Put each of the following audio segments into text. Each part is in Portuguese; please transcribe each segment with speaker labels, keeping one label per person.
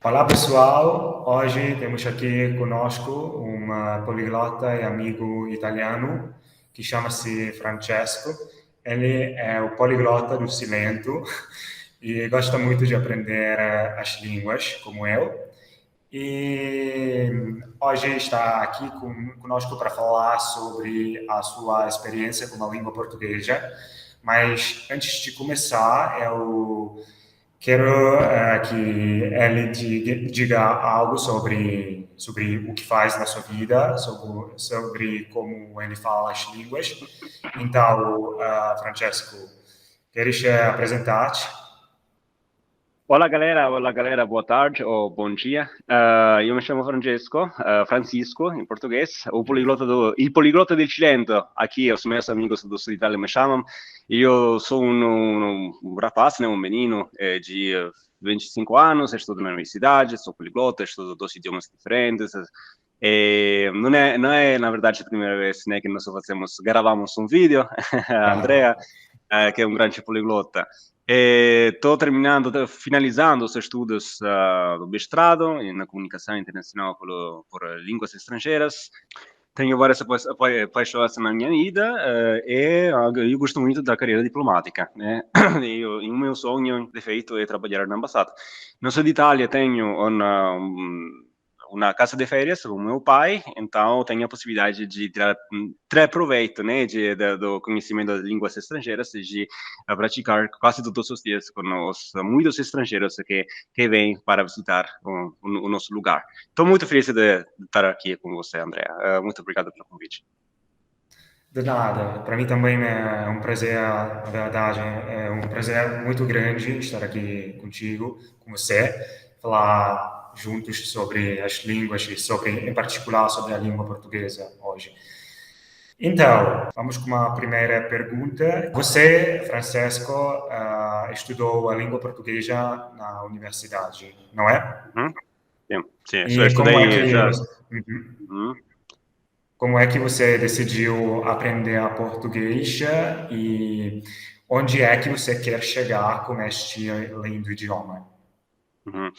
Speaker 1: Olá pessoal, hoje temos aqui conosco um poliglota e amigo italiano que chama-se Francesco. Ele é o poliglota do Cilento e gosta muito de aprender as línguas, como eu. E hoje está aqui conosco para falar sobre a sua experiência com a língua portuguesa. Mas antes de começar, eu quero que ele diga algo sobre o que faz na sua vida, sobre como ele fala as línguas. Então, Francesco, queres apresentar-te?
Speaker 2: Olá galera, boa tarde ou bom dia. Eu me chamo Francesco, Francisco em português, il poliglota del Cilento, aqui os meus amigos do Sul Itália me chamam. Eu sou um rapaz, né, um menino de 25 anos, estudo na universidade, sou poliglota, estudo 2 idiomas diferentes. Não é, na verdade, a primeira vez, né, que nós gravamos um vídeo, a Andrea, que é um grande poliglota. Estou finalizando os estudos do mestrado na comunicação internacional por línguas estrangeiras. Tenho várias paixões na minha vida e eu gosto muito da carreira diplomática, né? E o meu sonho, de feito, é trabalhar na embaixada. No sul de Itália tenho uma casa de férias com meu pai, então tenho a possibilidade de tirar proveito, né, do conhecimento das línguas estrangeiras e de praticar quase todos os dias com muitos estrangeiros que vêm para visitar o nosso lugar. Estou muito feliz de estar aqui com você, André. Muito obrigado pelo convite.
Speaker 1: De nada, para mim também é um prazer, na verdade, é um prazer muito grande estar aqui contigo, com você, falar juntos sobre as línguas e em particular, sobre a língua portuguesa hoje. Então, vamos com uma primeira pergunta. Você, Francesco, estudou a língua portuguesa na universidade, não é?
Speaker 2: Uhum. Sim,
Speaker 1: E como é
Speaker 2: estudei
Speaker 1: que
Speaker 2: já.
Speaker 1: Uhum. Como é que você decidiu aprender a português e onde é que você quer chegar com este lindo idioma?
Speaker 2: Uhum.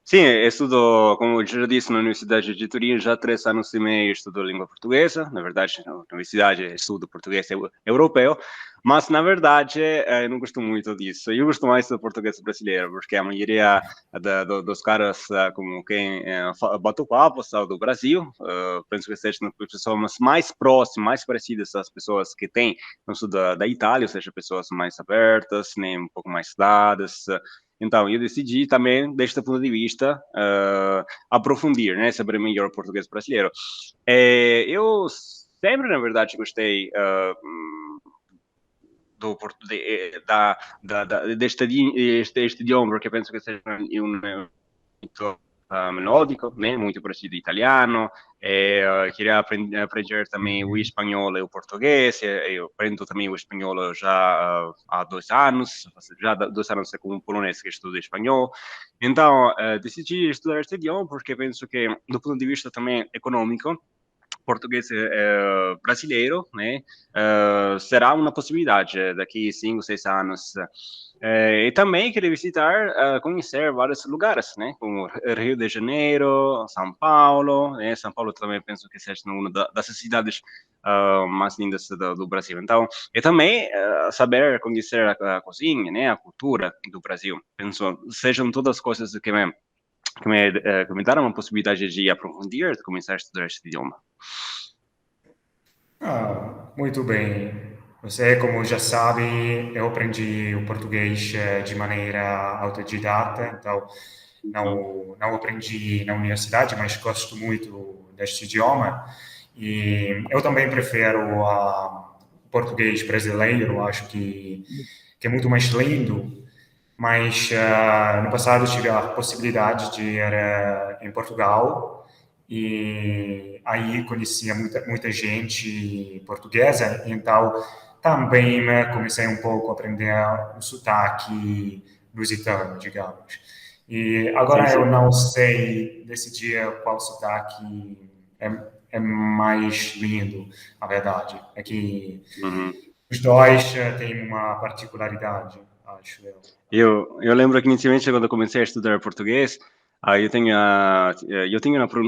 Speaker 2: Sim, estudo, como eu já disse, na Universidade de Turim, já há 3 anos e meio estudo língua portuguesa. Na verdade, na universidade estudo português europeu, mas na verdade eu não gosto muito disso. Eu gosto mais do português brasileiro, porque a maioria dos caras como quem bate o papo são do Brasil. Penso que sejam pessoas mais próximas, mais parecidas às pessoas que tem no sul da Itália, ou seja, pessoas mais abertas, nem um pouco mais dadas. Então, eu decidi também, deste ponto de vista, aprofundir, né, saber melhor o português brasileiro. Eu sempre, na verdade, gostei deste idioma, porque penso que seja muito melódico, né, muito parecido ao italiano. Queria aprender também o espanhol e o português. Eu aprendo também o espanhol já há 2 anos, já 2 anos é com um polonês que estuda espanhol. Então, decidi estudar este idioma porque penso que, do ponto de vista também econômico, português brasileiro, né, será uma possibilidade daqui 5, 6 anos. E também queria visitar, conhecer vários lugares, né, como Rio de Janeiro, São Paulo, né, São Paulo também penso que seja uma das cidades mais lindas do Brasil. Então, e também saber conhecer a cozinha, né, a cultura do Brasil. Penso, sejam todas coisas que me deram uma possibilidade de aprofundir, de começar a estudar este idioma.
Speaker 1: Muito bem. Você, como já sabe, eu aprendi o português de maneira autodidata, então não aprendi na universidade, mas gosto muito deste idioma. E eu também prefiro o português brasileiro, acho que é muito mais lindo. Mas no passado tive a possibilidade de ir em Portugal e aí conhecia muita gente portuguesa, então também comecei um pouco a aprender o sotaque lusitano, digamos. E
Speaker 2: Sim,
Speaker 1: agora eu
Speaker 2: sim.
Speaker 1: não sei decidir qual sotaque é mais lindo, a verdade. É que
Speaker 2: Uhum.
Speaker 1: os dois têm uma particularidade, acho eu.
Speaker 2: Eu lembro que inicialmente quando eu comecei a estudar português, Eu tenho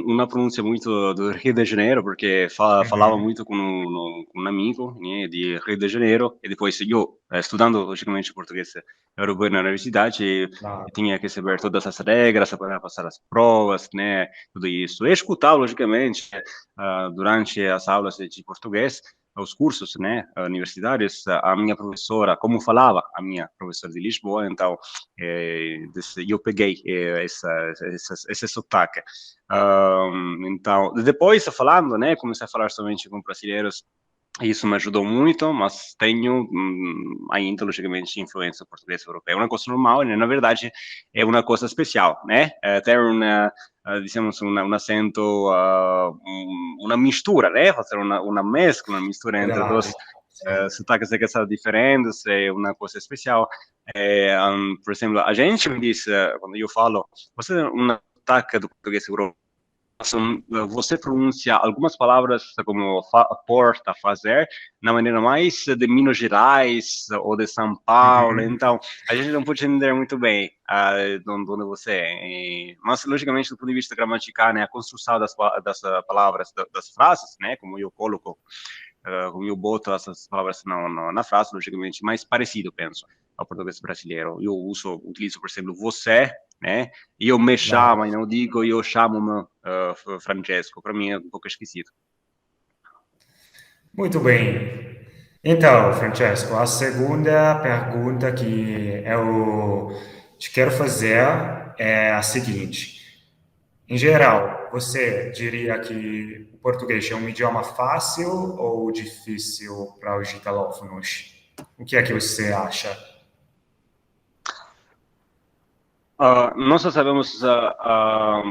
Speaker 2: uma pronúncia muito do Rio de Janeiro, porque falava
Speaker 1: Uhum.
Speaker 2: muito com um amigo, né, de Rio de Janeiro, e depois eu, estudando, logicamente, português europeu na universidade, eu
Speaker 1: Claro,
Speaker 2: tinha que saber todas as regras para passar as provas, né, tudo isso. E escutar, logicamente, durante as aulas de português, os cursos, né, universitários, a minha professora, como falava a minha professora de Lisboa, então eu peguei esse sotaque. Então, depois, falando, né, comecei a falar somente com brasileiros, isso me ajudou muito, mas tenho ainda, logicamente, influência do português europeu. É uma coisa normal, né? Na verdade, é uma coisa especial, né? Ter digamos, um acento, uma mistura, né? Fazer uma mescla, uma mistura entre
Speaker 1: verdade.
Speaker 2: dois
Speaker 1: Sim.
Speaker 2: sotaques que são diferentes, é uma coisa especial. Por exemplo, a gente me diz, quando eu falo, você tem um sotaque do português europeu, você pronuncia algumas palavras como porta, fazer, na maneira mais de Minas Gerais ou de São Paulo.
Speaker 1: Uhum.
Speaker 2: Então, a gente não pode entender muito bem de onde você é. Mas, logicamente, do ponto de vista gramatical, né, a construção das palavras, das frases, né, como eu coloco, como eu boto essas palavras na frase, logicamente, mais parecido, penso, ao português brasileiro. Eu utilizo, por exemplo, você, né? E eu me
Speaker 1: Claro.
Speaker 2: chamo, e não digo eu chamo-me Francesco. Para mim é um pouco esquisito.
Speaker 1: Muito bem. Então, Francesco, a segunda pergunta que eu te quero fazer é a seguinte. Em geral, você diria que o português é um idioma fácil ou difícil para os italófonos? O que é que você acha?
Speaker 2: Nós só sabemos,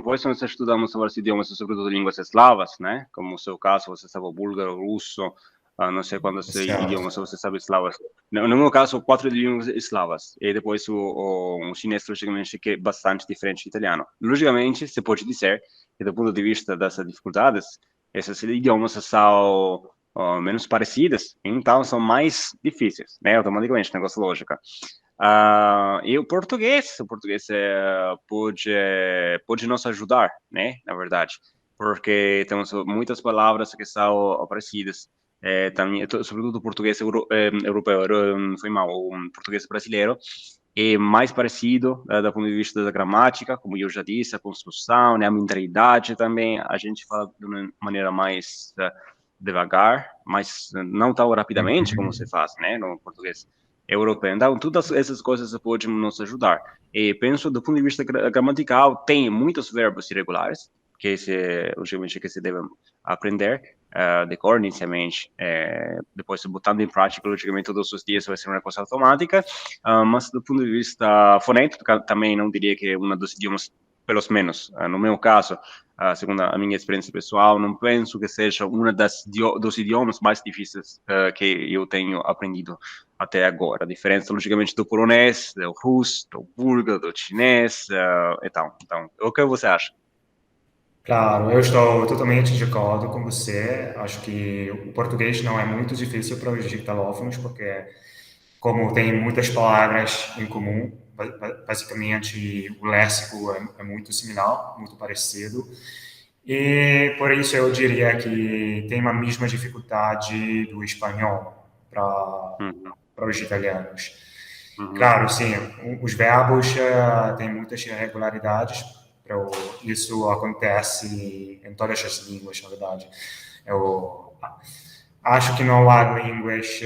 Speaker 2: pois nós estudamos sobre os idiomas, sobretudo línguas eslavas, né? Como no seu caso, você sabe o búlgaro, o russo, não sei quantos
Speaker 1: Certo.
Speaker 2: idiomas você sabe eslavas. No meu caso, 4 línguas eslavas. E depois o chinês, logicamente, que é bastante diferente do italiano. Logicamente, se pode dizer que, do ponto de vista das dificuldades, esses idiomas são menos parecidos, então são mais difíceis, né? Automaticamente, negócio lógico. E o português pode nos ajudar, né, na verdade, porque temos muitas palavras que são parecidas, também, sobretudo o português europeu, foi mal, o português brasileiro é mais parecido do ponto de vista da gramática, como eu já disse, a construção, né, a mentalidade também, a gente fala de uma maneira mais devagar, mas não tão rapidamente como se
Speaker 1: Uhum.
Speaker 2: faz, né, no português europeu. Então, todas essas coisas podem nos ajudar. E penso, do ponto de vista gramatical, tem muitos verbos irregulares, logicamente, que se devem aprender de cor inicialmente, depois botando em prática, logicamente, todos os dias vai ser uma coisa automática, mas do ponto de vista fonético, também não diria que é um dos idiomas, pelos menos, no meu caso, segundo a minha experiência pessoal, não penso que seja dos idiomas mais difíceis que eu tenho aprendido até agora. A diferença, logicamente, do polonês, do russo, do búlgaro, do chinês, então, o que você acha?
Speaker 1: Claro, eu estou totalmente de acordo com você. Acho que o português não é muito difícil para os italófonos, porque como tem muitas palavras em comum, basicamente o léxico é muito similar, muito parecido. E por isso eu diria que tem uma mesma dificuldade do espanhol
Speaker 2: Uhum,
Speaker 1: para os italianos.
Speaker 2: uhum,
Speaker 1: Claro, sim, os verbos têm muitas irregularidades, isso acontece em todas as línguas, na verdade. Eu acho que não há línguas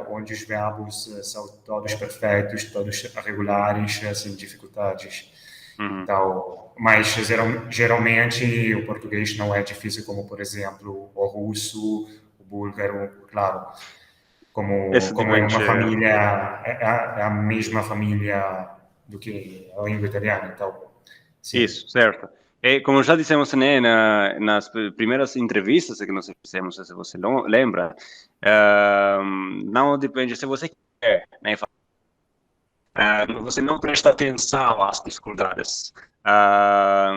Speaker 1: onde os verbos são todos perfeitos, todos regulares, sem dificuldades.
Speaker 2: uhum.
Speaker 1: Então, mas geralmente o português não é difícil, como por exemplo o russo, o búlgaro, claro,
Speaker 2: Esse
Speaker 1: como é uma
Speaker 2: depende.
Speaker 1: família, é a mesma família do que a língua italiana, então, sim.
Speaker 2: Isso, certo. E como já dissemos, né, nas primeiras entrevistas que nós fizemos, se você lembra, não depende se você quer, né, você não presta atenção às dificuldades. Ah,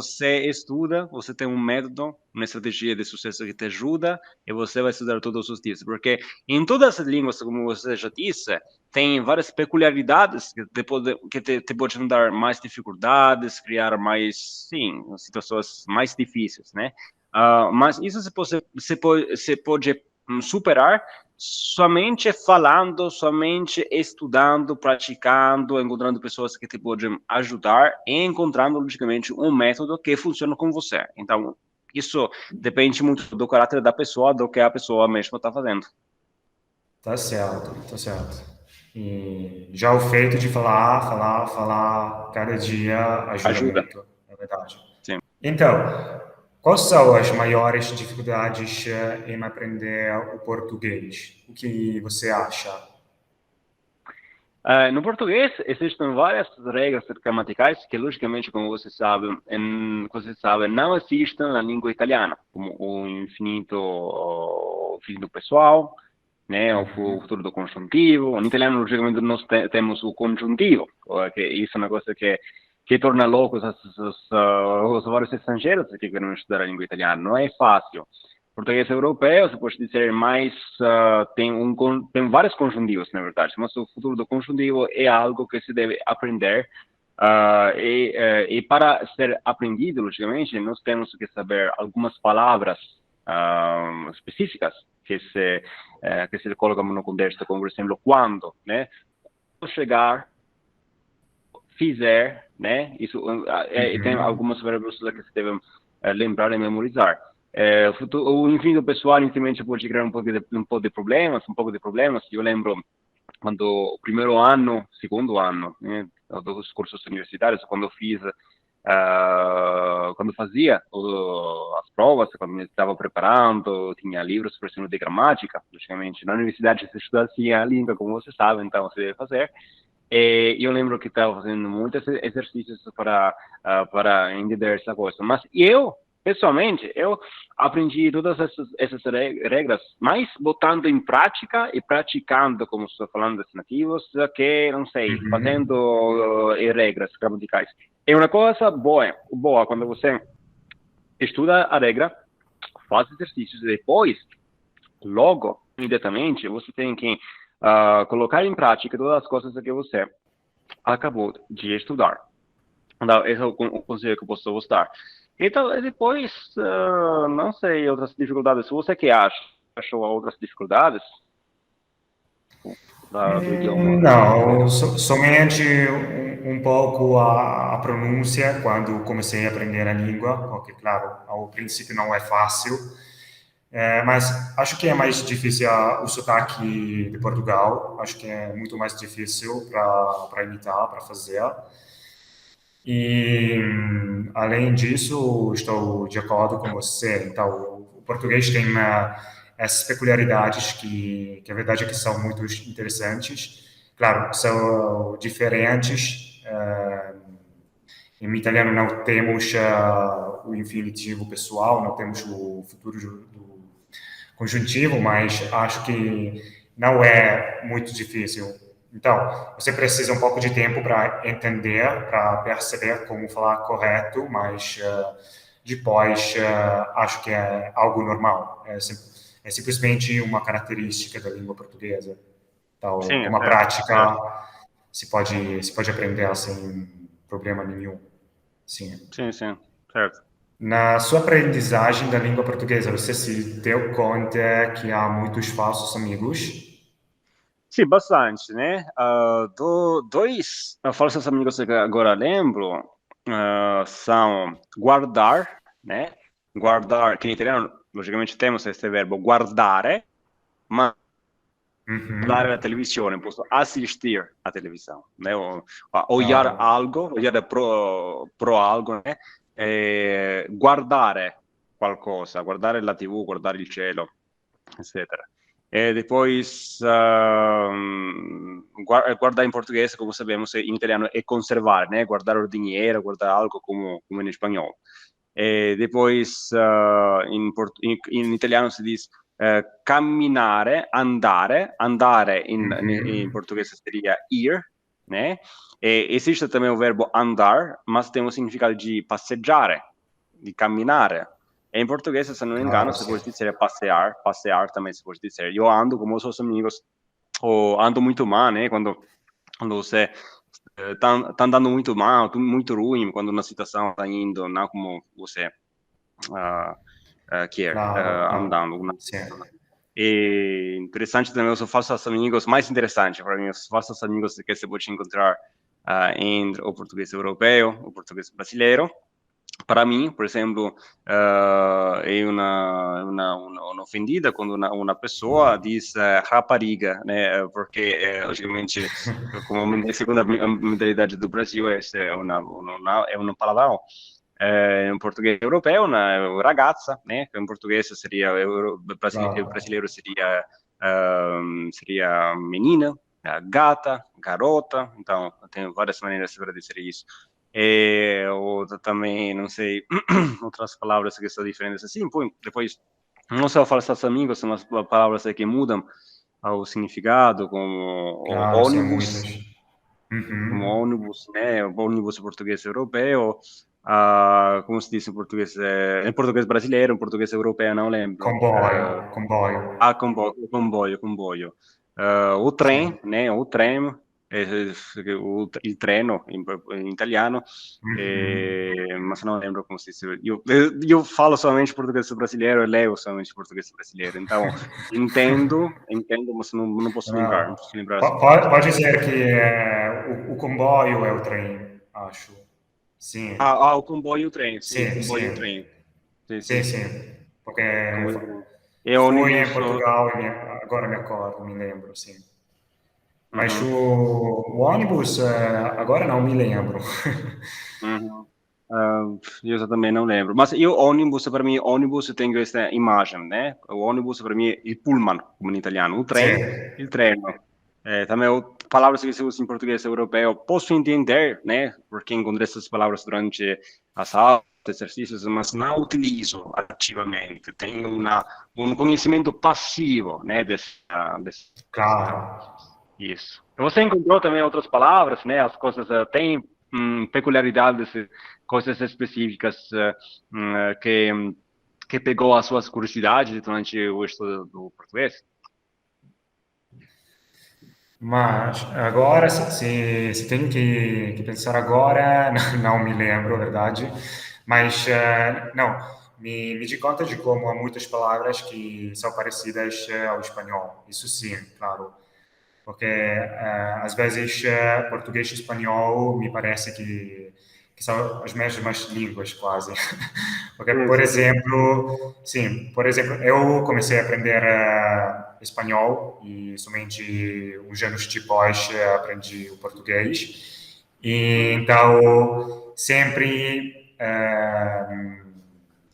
Speaker 2: você estuda, você tem um método, uma estratégia de sucesso que te ajuda, e você vai estudar todos os dias, porque em todas as línguas, como você já disse, tem várias peculiaridades que te podem dar mais dificuldades, criar mais, sim, situações mais difíceis, né? Mas isso se pode superar somente falando, somente estudando, praticando, encontrando pessoas que te podem ajudar e encontrando, logicamente, um método que funciona com você. Então, isso depende muito do caráter da pessoa, do que a pessoa mesmo está fazendo.
Speaker 1: Tá certo, tá certo. E já o feito de falar cada dia ajuda
Speaker 2: Ajuda,
Speaker 1: muito, é verdade.
Speaker 2: sim.
Speaker 1: Então, quais são as maiores dificuldades em aprender o português? O que você acha?
Speaker 2: No português existem várias regras gramaticais que, logicamente, como você sabe, não existem na língua italiana, como o infinito, o finito pessoal, né, o futuro do conjuntivo. Em italiano, logicamente, nós temos o conjuntivo, que isso é uma coisa que torna loucos os vários estrangeiros que querem estudar a língua italiana. Não é fácil. Português europeu, se pode dizer, mais tem vários conjuntivos, na verdade, mas o futuro do conjuntivo é algo que se deve aprender. E para ser aprendido, logicamente, nós temos que saber algumas palavras específicas que se colocam no contexto, como, por exemplo, quando, né? Chegar, fizer, né? Isso tem algumas verbos que se devem lembrar e memorizar. O ensino pessoal, infelizmente, pode criar um pouco de problemas. Eu lembro quando o primeiro ano, segundo ano, né, dos cursos universitários, quando fazia as provas, quando me estava preparando, tinha livros, por exemplo, de gramática, logicamente. Na universidade se estuda assim a língua, como você sabe, então você deve fazer. Eu lembro que estava fazendo muitos exercícios para entender essa coisa. Mas pessoalmente, eu aprendi todas essas regras, mais botando em prática e praticando, como estou falando dos nativos, que, não sei, fazendo regras gramaticais. É uma coisa boa quando você estuda a regra, faz exercícios e depois, logo, imediatamente, você tem que colocar em prática todas as coisas que você acabou de estudar. Então, esse é o conselho que eu posso gostar. Então, depois, não sei, outras dificuldades. Você que achou outras dificuldades do idioma?
Speaker 1: Não, somente um pouco a pronúncia quando comecei a aprender a língua, porque, claro, ao princípio não é fácil, mas acho que é mais difícil o sotaque de Portugal, acho que é muito mais difícil para imitar, para fazer. E, além disso, estou de acordo com você. Então, o português tem essas peculiaridades que a verdade é que são muito interessantes. Claro, são diferentes. Em italiano não temos o infinitivo pessoal, não temos o futuro do conjuntivo, mas acho que não é muito difícil. Então, você precisa um pouco de tempo para entender, para perceber como falar correto, mas depois acho que é algo normal. É simplesmente uma característica da língua portuguesa. Então,
Speaker 2: Sim, é
Speaker 1: com a
Speaker 2: certo,
Speaker 1: prática,
Speaker 2: certo.
Speaker 1: se pode aprender sem problema nenhum. Sim.
Speaker 2: Sim, sim, certo.
Speaker 1: Na sua aprendizagem da língua portuguesa, você se deu conta que há muitos falsos amigos?
Speaker 2: Sim, bastante, né? Dois falsos amigos que agora lembro são guardar, né? Guardar, que em italiano, logicamente, temos este verbo guardare, mas guardare a televisione, posso assistir a televisão, né? Olhar
Speaker 1: Ah,
Speaker 2: algo, olhare pro algo, né? Guardare qualcosa, guardare la TV, guardare il cielo, eccetera. E depois, guardar em português, como sabemos, em italiano é conservar, né? Guardar o dinheiro, guardar algo como em espanhol. E depois, in italiano si diz camminare, andare in portoghese seria ir, né? E existe também o verbo andar, mas tem o significado de passeggiare, de caminhar. Em português, se não me engano,
Speaker 1: Claro,
Speaker 2: se
Speaker 1: sì.
Speaker 2: pode dizer passear também se pode dizer. Eu ando com meus amigos, ou ando muito mal, né? Quando você tá andando muito mal, muito ruim, quando uma situação está indo, não como você quer,
Speaker 1: Claro, claro.
Speaker 2: andando.
Speaker 1: Sì.
Speaker 2: E interessante também os falsos amigos, mais interessante para mim, os falsos amigos que você pode encontrar entre o português europeu, o português brasileiro. Para mim, por exemplo, é uma ofendida quando uma pessoa diz rapariga, né? Porque, logicamente, como segundo a mentalidade do Brasil, essa é uma palavrão. Em português europeu, ragazza, né? Em português seria
Speaker 1: Claro.
Speaker 2: brasileiro seria menina, gata, garota. Então, tem várias maneiras para dizer isso. Ou também, não sei, outras palavras que são diferentes assim. Pô, depois, não só falsos amigos, são as palavras que mudam o significado, como
Speaker 1: Claro, sì, muitas. Uhum.
Speaker 2: ônibus, né? Ônibus português europeu, como se diz em português brasileiro, em português europeu, não lembro.
Speaker 1: Comboio, comboio.
Speaker 2: Comboio. O
Speaker 1: Sì.
Speaker 2: trem, né? O trem, il treno em italiano,
Speaker 1: Mhm.
Speaker 2: mas não lembro como se diz. Eu falo somente português brasileiro e leio somente português brasileiro, então entendo, mas não posso lembrar, não
Speaker 1: Não.
Speaker 2: posso lembrar assim.
Speaker 1: Pode dizer que o comboio é o trem, acho. Sim,
Speaker 2: O comboio e o trem, sim, o
Speaker 1: sim,
Speaker 2: comboio e o
Speaker 1: sim.
Speaker 2: trem. Sim, sim,
Speaker 1: Sim,
Speaker 2: sim.
Speaker 1: sim. Porque
Speaker 2: Comboio e trem. E
Speaker 1: fui em
Speaker 2: ônibus.
Speaker 1: Portugal e agora me acordo, me lembro, sim. Mas
Speaker 2: Uhum.
Speaker 1: o ônibus, agora não me lembro.
Speaker 2: Uhum. Eu também não lembro. Mas eu, ônibus, para mim, ônibus, eu tenho esta imagem, né? O ônibus, para mim, é il pullman, como em italiano. O trem,
Speaker 1: Sim.
Speaker 2: il treno. Também, palavras que se usam em português europeu, posso entender, né? Porque encontrei essas palavras durante as aulas, exercícios, mas não utilizo ativamente. Tenho um conhecimento passivo, né?
Speaker 1: Claro.
Speaker 2: Isso. Você encontrou também outras palavras, né? As coisas têm peculiaridades, coisas específicas que pegou as suas curiosidades durante o estudo do português?
Speaker 1: Mas agora, se tenho que pensar agora, não me lembro, a verdade. Mas, não, me di conta de como há muitas palavras que são parecidas ao espanhol. Isso sim, claro. Porque às vezes português e espanhol me parece que são as mesmas línguas quase. Porque,
Speaker 2: Sim,
Speaker 1: por
Speaker 2: sim, sim.
Speaker 1: exemplo, sim, por exemplo, eu comecei a aprender espanhol e somente uns anos depois aprendi o português. E
Speaker 2: Uhum,
Speaker 1: então sempre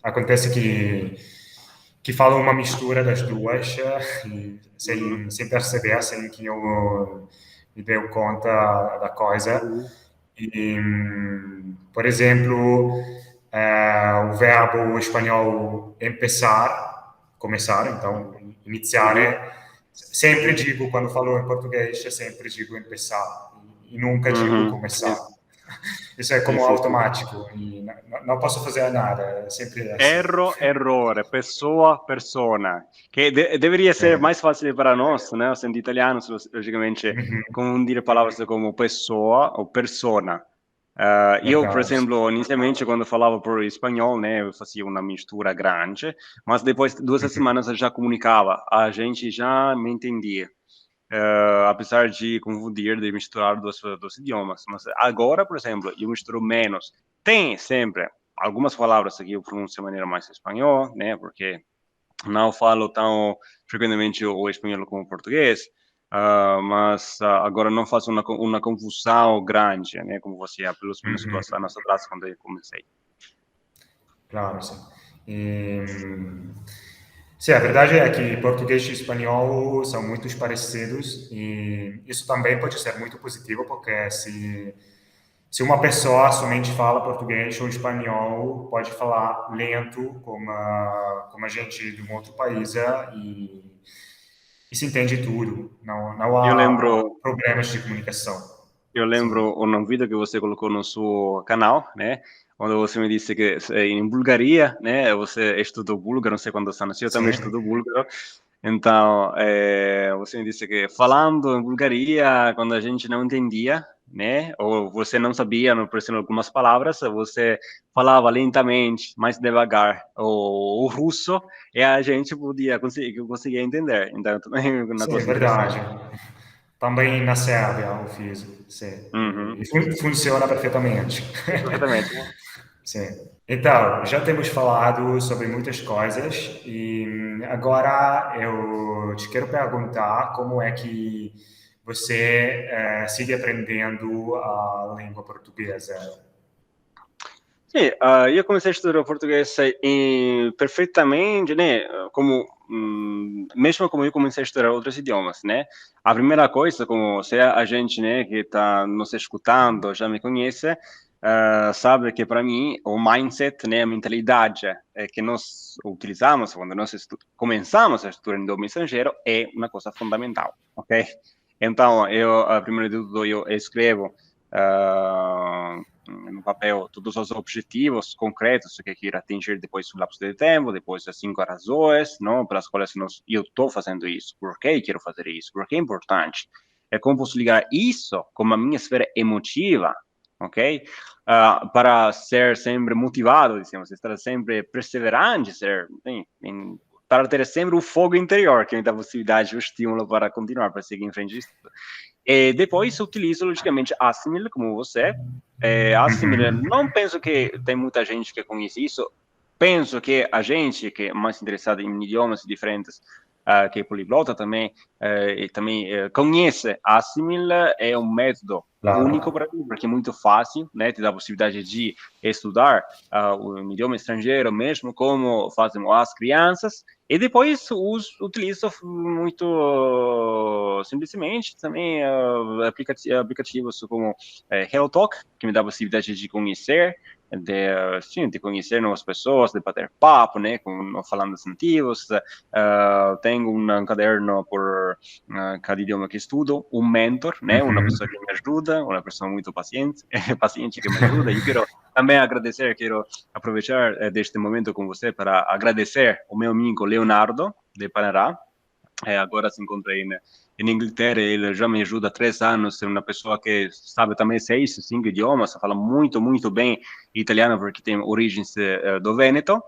Speaker 1: acontece que falo uma mistura das duas e
Speaker 2: uhum,
Speaker 1: sem perceber, sem que eu me deu conta da coisa.
Speaker 2: uhum,
Speaker 1: E, por exemplo, o verbo espanhol empezar, começar, então iniciar,
Speaker 2: uhum,
Speaker 1: sempre
Speaker 2: uhum,
Speaker 1: digo, quando falo em português, eu sempre digo empezar e nunca digo
Speaker 2: uhum.
Speaker 1: começar.
Speaker 2: Sim,
Speaker 1: Isso é
Speaker 2: sim,
Speaker 1: como
Speaker 2: sim, sim.
Speaker 1: automático e não posso fazer nada, é sempre assim.
Speaker 2: Errore, pessoa, persona, che deveria
Speaker 1: Sì.
Speaker 2: ser mais fácil para nós, né? Sendo italianos, logicamente,
Speaker 1: Mhm.
Speaker 2: confundir palavras como pessoa ou persona. Eu, por
Speaker 1: Verdade.
Speaker 2: exemplo, inicialmente, quando falava por espanhol, né, eu fazia uma mistura grande, mas depois de 2 semanas eu já comunicava, a gente já me entendia. Apesar de confundir, de misturar dos idiomas. Mas agora, por exemplo, eu misturo menos. Tem sempre algumas palavras que eu pronuncio de maneira mais espanhol, né? Porque não falo tão frequentemente o espanhol como o português. Mas agora não faço uma confusão grande, né? Como você há pelos menos
Speaker 1: Mhm.
Speaker 2: 2 anos atrás, quando eu comecei.
Speaker 1: Claro, sim. Sim, a verdade é que português e espanhol são muito parecidos e isso também pode ser muito positivo porque se uma pessoa somente fala português ou espanhol, pode falar lento como a gente de um outro país e se entende tudo. Não
Speaker 2: Eu
Speaker 1: há
Speaker 2: lembro
Speaker 1: problemas de comunicação.
Speaker 2: eu lembro um vídeo que você colocou no seu canal, né? Onde você me disse que em Bulgaria, né? Você estudou búlgaro, não sei quando você nasceu, eu também
Speaker 1: Sim,
Speaker 2: estudo búlgaro. Então, você me disse que falando em Bulgaria, quando a gente não entendia, né? Ou você não sabia, não por algumas palavras, você falava lentamente, mais devagar, o russo, e a gente conseguia entender. Então, também é uma
Speaker 1: sim, é
Speaker 2: coisa interessante.
Speaker 1: verdade. Também na Sérvia eu fiz, sim.
Speaker 2: Uhum.
Speaker 1: E funciona perfeitamente.
Speaker 2: Perfeitamente.
Speaker 1: Sim. Então, já temos falado sobre muitas coisas e agora eu te quero perguntar como é que você sigue aprendendo a língua portuguesa.
Speaker 2: Sì, io comecei a estudar português perfeitamente, né? Como mesmo como eu comecei a estudar outros idiomas, né? A primeira coisa, como se a gente, né, que está nos escutando já me conhece, sabe que para mim o mindset, né, a mentalidade que nós utilizamos quando nós começamos a estudar em idioma estrangeiro é uma coisa fundamental, ok? Então, eu, primeiro de tudo, eu escrevo no papel todos os objetivos concretos que quero atingir depois do lapso de tempo, depois das 5 razões, não, pelas quais eu estou fazendo isso, por que quero fazer isso, por que é importante, é como posso ligar isso com a minha esfera emotiva, ok? Para ser sempre motivado, dizemos, estar sempre perseverante, para ter sempre o fogo interior, que me dá a possibilidade, o estímulo para continuar, para seguir em frente. E depois utilizo, logicamente, Assimil, como você. Assimil,
Speaker 1: Uhum.
Speaker 2: não penso que tem muita gente que conhece isso. Penso que a gente que é mais interessada em idiomas diferentes, que é poliglota também, e também conhece Assimil, é um método único
Speaker 1: Claro.
Speaker 2: para mim, porque é muito fácil, né? Te dá a possibilidade de estudar um idioma estrangeiro, mesmo como fazem as crianças, e depois utilizo muito simplesmente também aplicativos como HelloTalk, que me dá a possibilidade de conhecer, sim, de conhecer novas pessoas, de bater papo, né, com falantes nativos. Tenho um caderno por cada idioma que estudo, um mentor, né, uma pessoa que
Speaker 1: Uhum.
Speaker 2: me ajuda, uma pessoa muito paciente, paciente que me ajuda. Eu quero também agradecer, quero aproveitar deste momento com você para agradecer o meu amigo Leonardo, de Panará. Agora se encontra em Inglaterra, ele já me ajuda há 3 anos, é uma pessoa que sabe também 6, 5 idiomas, fala muito, muito bem italiano, porque tem origens do Vêneto,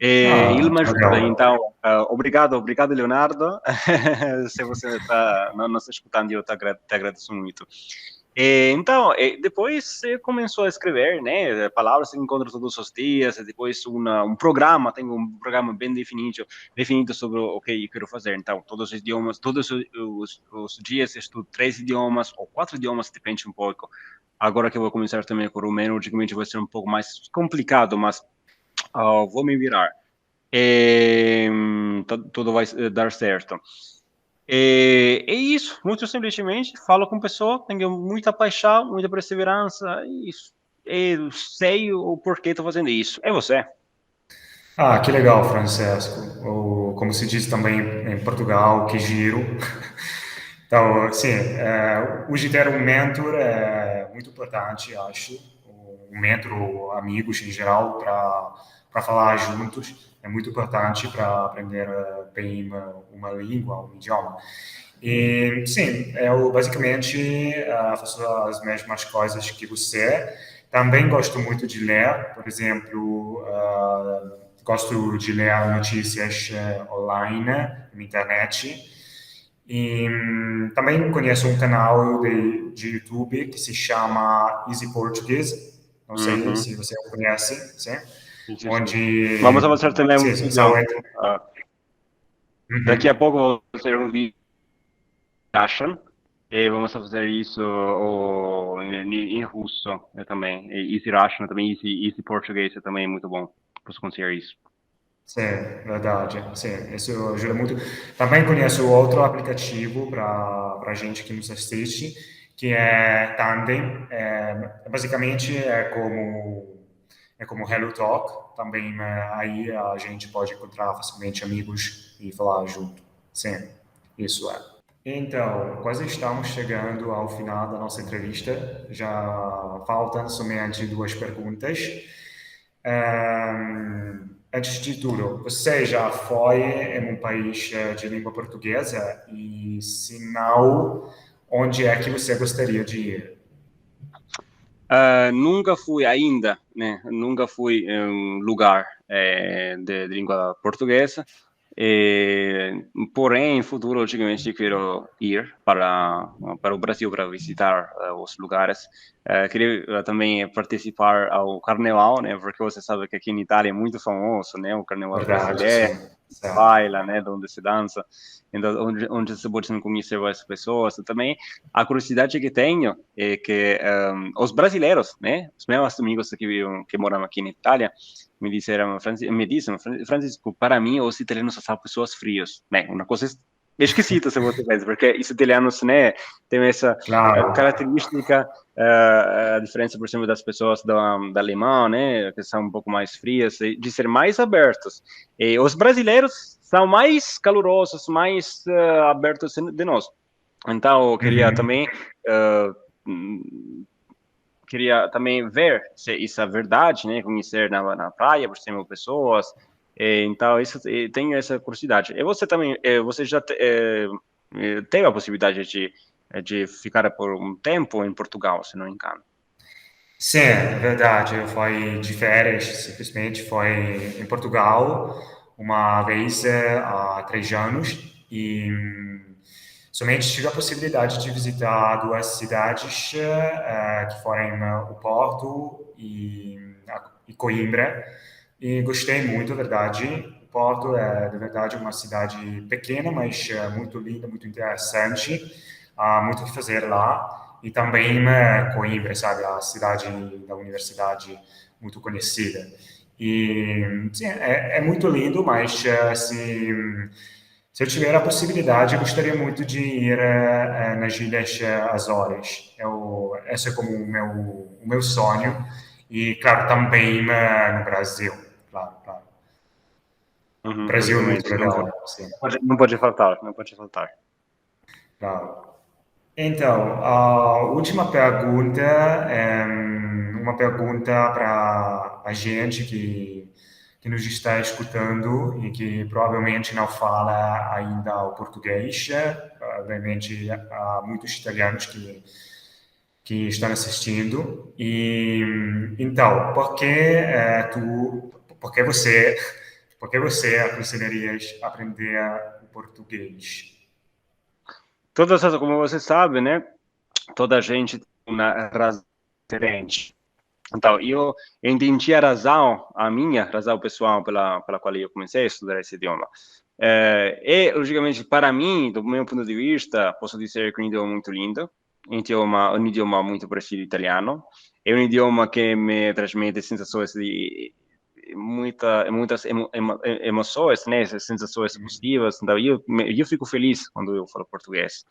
Speaker 2: e ele
Speaker 1: Ah,
Speaker 2: me ajuda,
Speaker 1: legal.
Speaker 2: então, obrigado, Leonardo, se você está nos escutando, eu te agradeço muito. Então, depois começou a escrever, né, palavras que encontro todos os dias, depois programa, tenho um programa bem definido sobre o que eu quero fazer. Então, todos os idiomas, todos os dias estudo 3 idiomas ou 4 idiomas, depende um pouco. Agora que eu vou começar também com o rumeno, logicamente vai ser um pouco mais complicado, mas vou me virar. Tudo vai dar certo. É isso, muito simplesmente, falo com pessoa, tenho muita paixão, muita perseverança, e sei o porquê estou fazendo isso. É você.
Speaker 1: Ah, que legal, Francesco. Ou, como se diz também em Portugal, que giro. Então, sim, hoje ter um mentor é muito importante, acho. Um mentor ou amigos em geral para falar juntos é muito importante para aprender bem uma língua, um idioma. E, sim, eu basicamente faço as mesmas coisas que você. Também gosto muito de ler, por exemplo, gosto de ler notícias online, na internet. E também conheço um canal de YouTube que se chama Easy Português. Não sei
Speaker 2: Uhum.
Speaker 1: se você o conhece, sim?
Speaker 2: Sim, sim, sim. Vamos
Speaker 1: Onde
Speaker 2: avançar também um
Speaker 1: sim,
Speaker 2: vídeo.
Speaker 1: são
Speaker 2: Daqui a
Speaker 1: uhum.
Speaker 2: pouco vou fazer um vídeo de Russian, e vamos fazer isso em russo também. Easy Russian também, easy português também é muito bom. Posso conseguir isso.
Speaker 1: Sim, verdade. Sim, isso ajuda muito. Também conheço outro aplicativo para gente que nos assiste, que é Tandem. Basicamente é como Hello Talk. Também aí a gente pode encontrar facilmente amigos e falar junto. Sim, isso é. Então, quase estamos chegando ao final da nossa entrevista. Já faltam somente duas perguntas. Antes de tudo, você já foi em um país de língua portuguesa? E se não, onde é que você gostaria de ir?
Speaker 2: Nunca fui ainda, né? Nunca fui em um lugar de língua portuguesa. Porém, em futuro, logicamente, quero ir para o Brasil para visitar os lugares. Queria também participar ao Carnaval, né? Porque você sabe que aqui em Itália é muito famoso, né? O Carnaval
Speaker 1: Verdade,
Speaker 2: brasileiro,
Speaker 1: sim. Certo.
Speaker 2: baila, né? Onde se dança. Então, onde você pode conhecer várias pessoas. Também a curiosidade que tenho é que os brasileiros, né? Os meus amigos que moram aqui na Itália, me disseram, Francisco, para mim, os italianos são pessoas frias. Bem, uma coisa esquisita, se você pensa, porque os italianos, né, têm essa
Speaker 1: Claro.
Speaker 2: característica, a diferença, por exemplo, das pessoas da Alemanha, né, que são um pouco mais frias, de ser mais abertos. E os brasileiros são mais calorosos, mais abertos de nós. Então, eu
Speaker 1: Uhum.
Speaker 2: queria também ver se isso é verdade, né? Conhecer na praia, por exemplo, pessoas. Então, isso, tenho essa curiosidade. E você também, você já teve a possibilidade de ficar por um tempo em Portugal, se não me engano.
Speaker 1: Sim, é verdade. Eu fui de férias, simplesmente foi em Portugal uma vez há 3 anos e somente tive a possibilidade de visitar duas cidades que foram o Porto e Coimbra e gostei muito, na verdade. O Porto é, de verdade, uma cidade pequena, mas muito linda, muito interessante. Há muito o que fazer lá. E também Coimbra, sabe, a cidade da universidade muito conhecida. E sim, é muito lindo, mas se eu tiver a possibilidade, eu gostaria muito de ir nas Ilhas Azores. Esse é como o meu sonho. E, claro, também no Brasil. Claro, claro. O
Speaker 2: Uhum,
Speaker 1: Brasil é muito
Speaker 2: logicamente,
Speaker 1: legal, sim.
Speaker 2: não pode faltar, não pode faltar.
Speaker 1: Claro. Então, a última pergunta é uma pergunta para a gente que nos está escutando e que provavelmente não fala ainda o português. Obviamente, há muitos italianos que estão assistindo. E então, por que você aconselharias aprender o português?
Speaker 2: Como você sabe, né? Toda gente tem uma razão diferente. Então, eu entendi a minha razão pessoal pela qual eu comecei a estudar esse idioma. E, logicamente, para mim, do meu ponto de vista, posso dizer que é um idioma muito lindo, um idioma muito parecido ao italiano, é um idioma que me transmite sensações de muitas emoções, né, sensações positivas, então eu fico feliz quando eu falo português.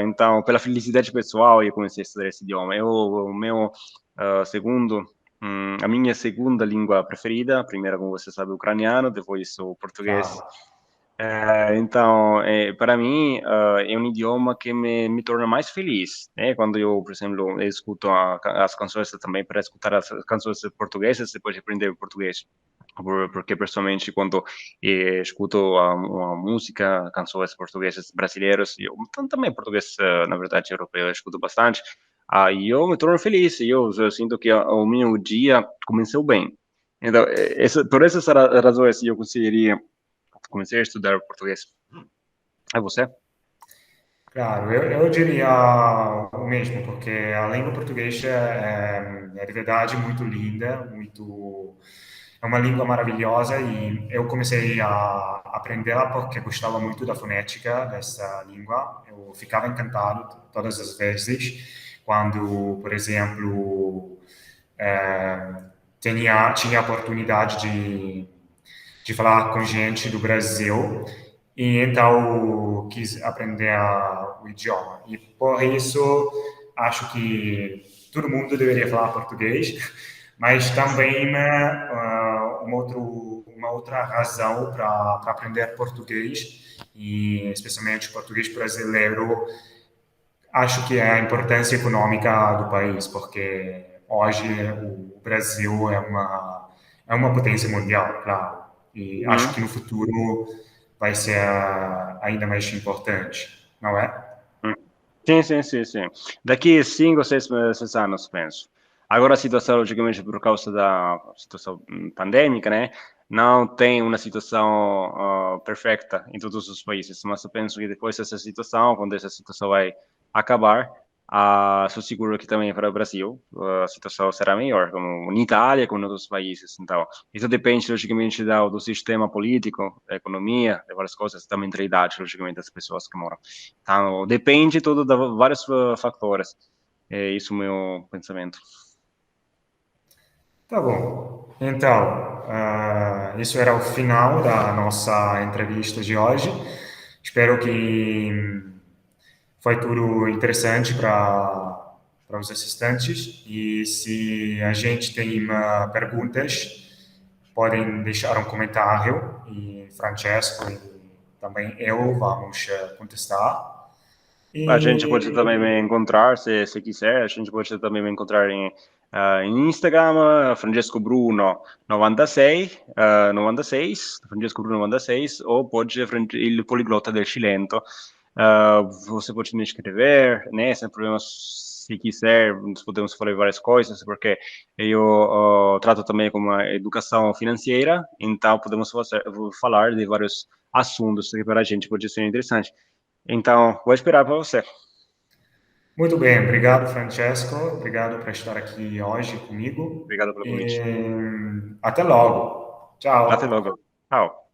Speaker 2: Então, pela felicidade pessoal, eu comecei a estudar esse idioma. O meu segundo, a minha segunda língua preferida, a primeira, como você sabe, o ucraniano, depois o português.
Speaker 1: Claro.
Speaker 2: Então, para mim, é um idioma que me torna mais feliz, né? Quando eu, por exemplo, escuto as canções também, para escutar as canções portuguesas, você pode aprender português. Porque, pessoalmente, quando escuto uma música, canções portuguesas brasileiras, eu também português, na verdade, europeu, eu escuto bastante, aí eu me torno feliz, e eu sinto que o meu dia começou bem. Então, por essas razões, eu conseguiria comecei a estudar português. É você?
Speaker 1: Claro, eu diria o mesmo, porque a língua portuguesa é de verdade muito linda, é uma língua maravilhosa e eu comecei a aprendê-la porque gostava muito da fonética dessa língua. Eu ficava encantado todas as vezes quando, por exemplo, eh, tinha a oportunidade de falar com gente do Brasil e então quis aprender o idioma. E por isso acho que todo mundo deveria falar português, mas também uma outra razão para aprender português, e especialmente português brasileiro. Acho que é a importância econômica do país, porque hoje o Brasil é uma potência mundial, claro, e acho
Speaker 2: Uhum.
Speaker 1: que no futuro vai ser ainda mais importante, não é?
Speaker 2: Hum. Sim, sim, sim, sim. Daqui 5 ou 6 anos, penso. Agora a situação, logicamente, por causa da situação pandêmica, né? Não tem uma situação perfeita em todos os países, mas eu penso que depois dessa situação, quando essa situação vai acabar, sou seguro que também para o Brasil a situação será melhor, como em Itália, como em outros países. Então, isso depende, logicamente, do sistema político, da economia, de várias coisas, também da idade, logicamente, das pessoas que moram. Então, depende tudo de vários fatores. É isso o meu pensamento.
Speaker 1: Tá bom. Então, isso era o final da nossa entrevista de hoje. Espero que foi tudo interessante para os assistentes. E se a gente tem perguntas, podem deixar um comentário e Francesco e também eu vamos contestar.
Speaker 2: A gente pode também
Speaker 1: E
Speaker 2: me encontrar, se quiser, a gente pode também me encontrar em Instagram, Francesco Bruno 96, 96, Francesco Bruno 96, ou pode il Poliglota del Cilento. Você pode me escrever, né, sem problemas, se quiser, nós podemos falar várias coisas, porque eu trato também com a educação financeira, então podemos falar de vários assuntos que para a gente pode ser interessante. Então, vou esperar para você.
Speaker 1: muito bem, obrigado, Francesco. Obrigado por estar aqui hoje comigo.
Speaker 2: Obrigado pelo convite.
Speaker 1: E até logo.
Speaker 2: Até
Speaker 1: Tchau.
Speaker 2: logo. Tchau.